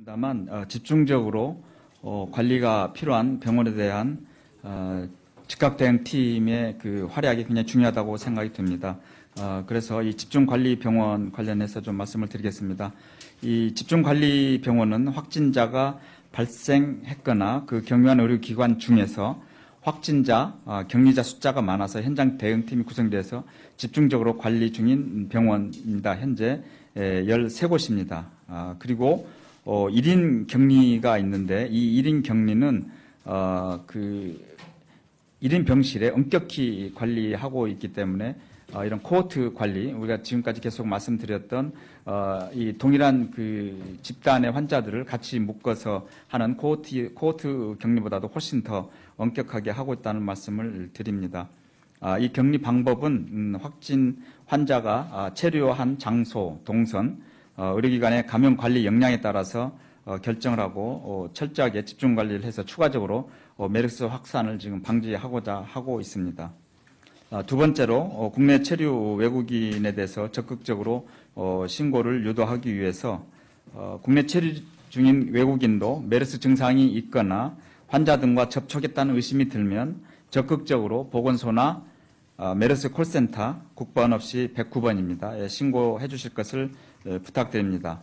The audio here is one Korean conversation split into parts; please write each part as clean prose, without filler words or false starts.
다만 집중적으로 관리가 필요한 병원에 대한 즉각 대응팀의 그 활약이 굉장히 중요하다고 생각이 듭니다. 그래서 이 집중관리병원 관련해서 좀 말씀을 드리겠습니다. 이 집중관리병원은 확진자가 발생했거나 그 경유한 의료기관 중에서 확진자, 격리자 숫자가 많아서 현장 대응팀이 구성돼서 집중적으로 관리 중인 병원입니다. 현재 13곳입니다. 그리고 1인 격리가 있는데 이 1인 격리는 그 1인 병실에 엄격히 관리하고 있기 때문에 이런 코호트 관리, 우리가 지금까지 계속 말씀드렸던 이 동일한 그 집단의 환자들을 같이 묶어서 하는 코호트 격리보다도 훨씬 더 엄격하게 하고 있다는 말씀을 드립니다. 이 격리 방법은 확진 환자가 체류한 장소, 동선, 의료기관의 감염 관리 역량에 따라서 결정을 하고 철저하게 집중 관리를 해서 추가적으로 메르스 확산을 지금 방지하고자 하고 있습니다. 두 번째로 국내 체류 외국인에 대해서 적극적으로 신고를 유도하기 위해서 국내 체류 중인 외국인도 메르스 증상이 있거나 환자 등과 접촉했다는 의심이 들면 적극적으로 보건소나 메르스 콜센터 국번 없이 109번입니다. 신고해 주실 것을 부탁드립니다.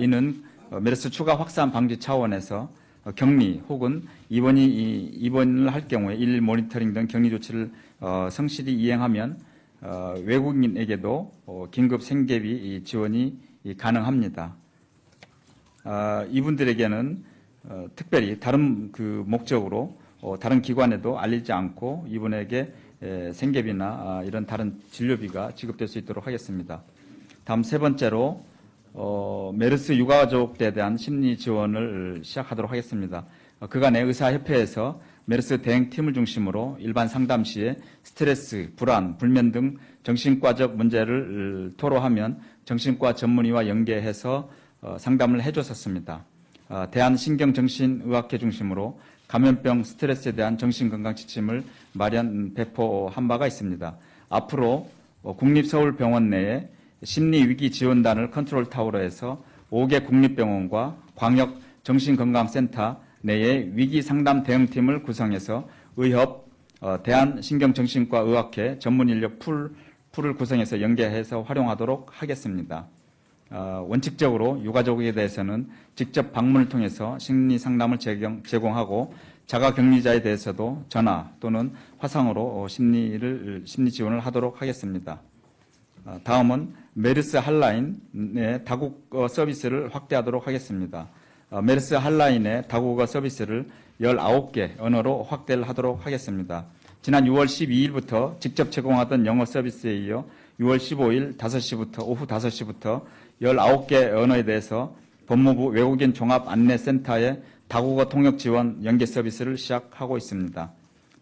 이는 메르스 추가 확산 방지 차원에서 격리 혹은 입원을 할 경우에 일 모니터링 등 격리 조치를 성실히 이행하면 외국인에게도 긴급 생계비 지원이 가능합니다. 이분들에게는 특별히 다른 그 목적으로 다른 기관에도 알리지 않고 이분에게 생계비나 이런 다른 진료비가 지급될 수 있도록 하겠습니다. 다음 세 번째로 메르스 유가족들에 대한 심리 지원을 시작하도록 하겠습니다. 그간의 의사협회에서 메르스 대응팀을 중심으로 일반 상담 시에 스트레스, 불안, 불면 등 정신과적 문제를 토로하면 정신과 전문의와 연계해서 상담을 해줬었습니다. 대한신경정신의학회 중심으로 감염병 스트레스에 대한 정신건강 지침을 배포한 바가 있습니다. 앞으로 국립서울병원 내에 심리위기지원단을 컨트롤타워로 해서 5개 국립병원과 광역정신건강센터 내에 위기상담 대응팀을 구성해서 의협, 대한신경정신과의학회 전문인력 풀을 구성해서 연계해서 활용하도록 하겠습니다. 원칙적으로 유가족에 대해서는 직접 방문을 통해서 심리상담을 제공하고 자가격리자에 대해서도 전화 또는 화상으로 심리 지원을 하도록 하겠습니다. 다음은 메르스 핫라인의 다국어 서비스를 확대하도록 하겠습니다. 메르스 핫라인의 다국어 서비스를 19개 언어로 확대를 하도록 하겠습니다. 지난 6월 12일부터 직접 제공하던 영어 서비스에 이어 6월 15일 5시부터 오후 5시부터 19개 언어에 대해서 법무부 외국인 종합안내센터의 다국어 통역 지원 연계 서비스를 시작하고 있습니다.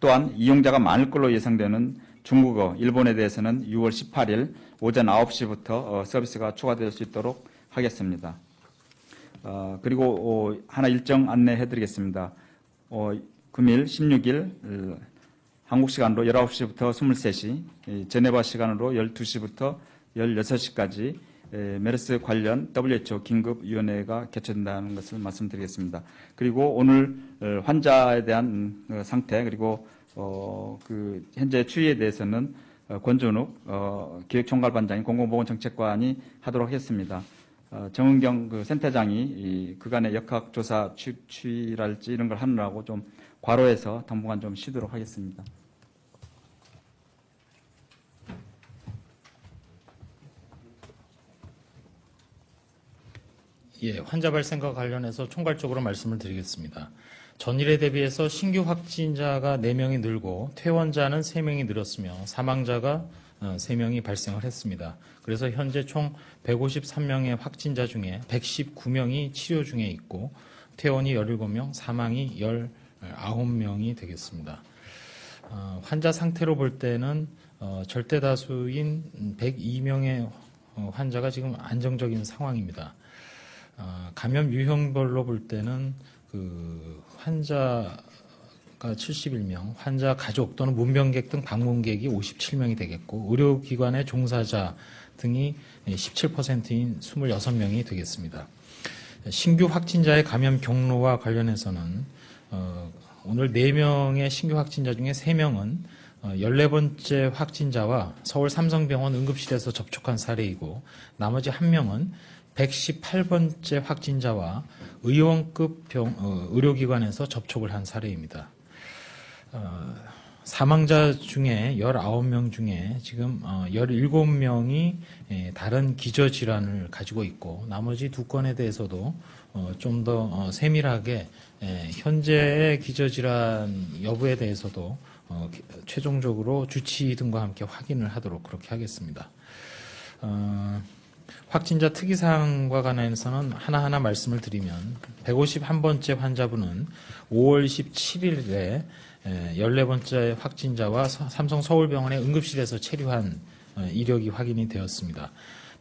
또한 이용자가 많을 걸로 예상되는 중국어, 일본에 대해서는 6월 18일 오전 9시부터 서비스가 추가될 수 있도록 하겠습니다. 그리고 하나 일정 안내해 드리겠습니다. 금일 16일 한국 시간으로 19시부터 23시, 제네바 시간으로 12시부터 16시까지 메르스 관련 WHO 긴급위원회가 개최된다는 것을 말씀드리겠습니다. 그리고 오늘 환자에 대한 상태 그리고 그 현재 추이에 대해서는 권준욱 기획총괄반장이 공공보건정책관이 하도록 하겠습니다. 정은경 그 센터장이 그간의 역학조사 추이랄지 이런 걸 하느라고 좀 과로해서 당분간 좀 쉬도록 하겠습니다. 예, 환자 발생과 관련해서 총괄적으로 말씀을 드리겠습니다. 전일에 대비해서 신규 확진자가 4명이 늘고 퇴원자는 3명이 늘었으며 사망자가 3명이 발생을 했습니다. 그래서 현재 총 153명의 확진자 중에 119명이 치료 중에 있고 퇴원이 17명, 사망이 19명이 되겠습니다. 환자 상태로 볼 때는 절대 다수인 102명의 환자가 지금 안정적인 상황입니다. 감염 유형별로 볼 때는 그 환자가 71명, 환자 가족 또는 문병객 등 방문객이 57명이 되겠고 의료기관의 종사자 등이 17%인 26명이 되겠습니다. 신규 확진자의 감염 경로와 관련해서는 오늘 4명의 신규 확진자 중에 3명은 14번째 확진자와 서울 삼성병원 응급실에서 접촉한 사례이고 나머지 1명은 118번째 확진자와 의원급 의료기관에서 접촉을 한 사례입니다. 사망자 중에 19명 중에 지금 17명이 다른 기저질환을 가지고 있고 나머지 2건에 대해서도 좀 더 세밀하게 현재의 기저질환 여부에 대해서도 최종적으로 주치 등과 함께 확인을 하도록 그렇게 하겠습니다. 확진자 특이사항과 관해서는 하나하나 말씀을 드리면 151번째 환자분은 5월 17일에 14번째 확진자와 삼성 서울병원의 응급실에서 체류한 이력이 확인이 되었습니다.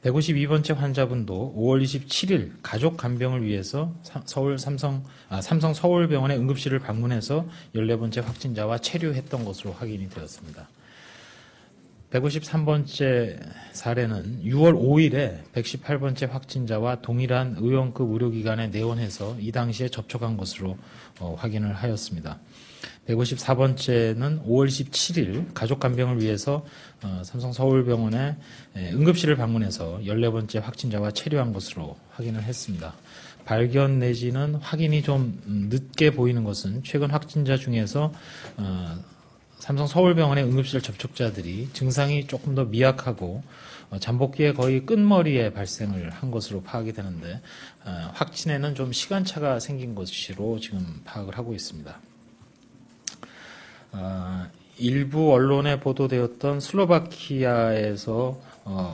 152번째 환자분도 5월 27일 가족 간병을 위해서 삼성 서울병원의 응급실을 방문해서 14번째 확진자와 체류했던 것으로 확인이 되었습니다. 153번째 사례는 6월 5일에 118번째 확진자와 동일한 의원급 의료기관에 내원해서 이 당시에 접촉한 것으로 확인을 하였습니다. 154번째는 5월 17일 가족 간병을 위해서 삼성 서울병원의 응급실을 방문해서 14번째 확진자와 체류한 것으로 확인을 했습니다. 발견 내지는 확인이 좀 늦게 보이는 것은 최근 확진자 중에서 삼성 서울병원의 응급실 접촉자들이 증상이 조금 더 미약하고 잠복기에 거의 끝머리에 발생을 한 것으로 파악이 되는데 확진에는 좀 시간차가 생긴 것으로 지금 파악을 하고 있습니다. 일부 언론에 보도되었던 슬로바키아에서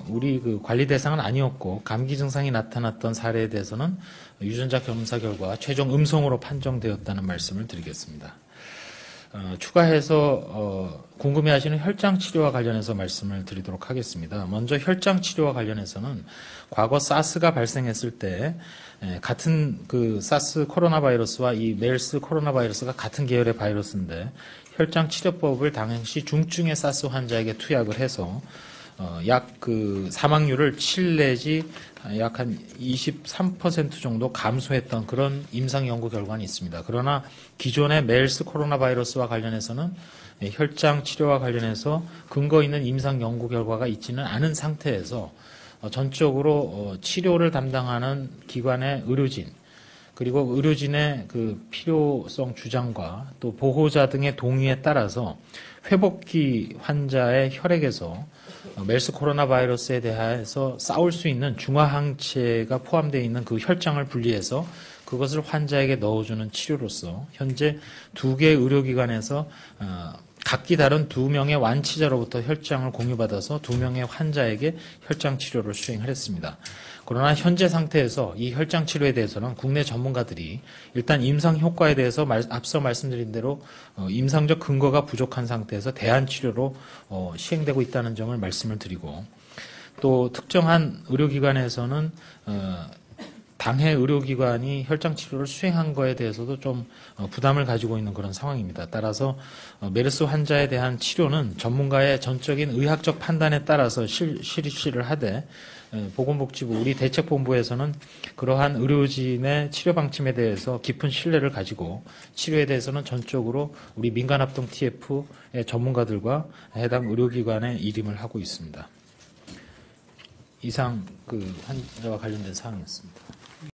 우리 그 관리 대상은 아니었고 감기 증상이 나타났던 사례에 대해서는 유전자 검사 결과 최종 음성으로 판정되었다는 말씀을 드리겠습니다. 추가해서 궁금해하시는 혈장 치료와 관련해서 말씀을 드리도록 하겠습니다. 먼저 혈장 치료와 관련해서는 과거 사스가 발생했을 때 같은 그 사스 코로나 바이러스와 이 메르스 코로나 바이러스가 같은 계열의 바이러스인데 혈장 치료법을 당시 중증의 사스 환자에게 투약을 해서 약 그 사망률을 7 내지 약 한 23% 정도 감소했던 그런 임상 연구 결과는 있습니다. 그러나 기존의 메르스 코로나 바이러스와 관련해서는 혈장 치료와 관련해서 근거 있는 임상 연구 결과가 있지는 않은 상태에서 전적으로 치료를 담당하는 기관의 의료진 그리고 의료진의 그 필요성 주장과 또 보호자 등의 동의에 따라서 회복기 환자의 혈액에서 메르스 코로나 바이러스에 대해서 싸울 수 있는 중화항체가 포함되어 있는 그 혈장을 분리해서 그것을 환자에게 넣어주는 치료로서 현재 2개 의료기관에서 각기 다른 2명의 완치자로부터 혈장을 공유받아서 2명의 환자에게 혈장 치료를 수행을 했습니다. 그러나 현재 상태에서 이 혈장 치료에 대해서는 국내 전문가들이 일단 임상 효과에 대해서 앞서 말씀드린 대로 임상적 근거가 부족한 상태에서 대안 치료로 시행되고 있다는 점을 말씀을 드리고 또 특정한 의료기관에서는 당해 의료기관이 혈장 치료를 수행한 거에 대해서도 좀 부담을 가지고 있는 그런 상황입니다. 따라서 메르스 환자에 대한 치료는 전문가의 전적인 의학적 판단에 따라서 실시를 하되 보건복지부 우리 대책본부에서는 그러한 의료진의 치료 방침에 대해서 깊은 신뢰를 가지고 치료에 대해서는 전적으로 우리 민간합동 TF의 전문가들과 해당 의료기관에 일임을 하고 있습니다. 이상 그 환자와 관련된 사항이었습니다.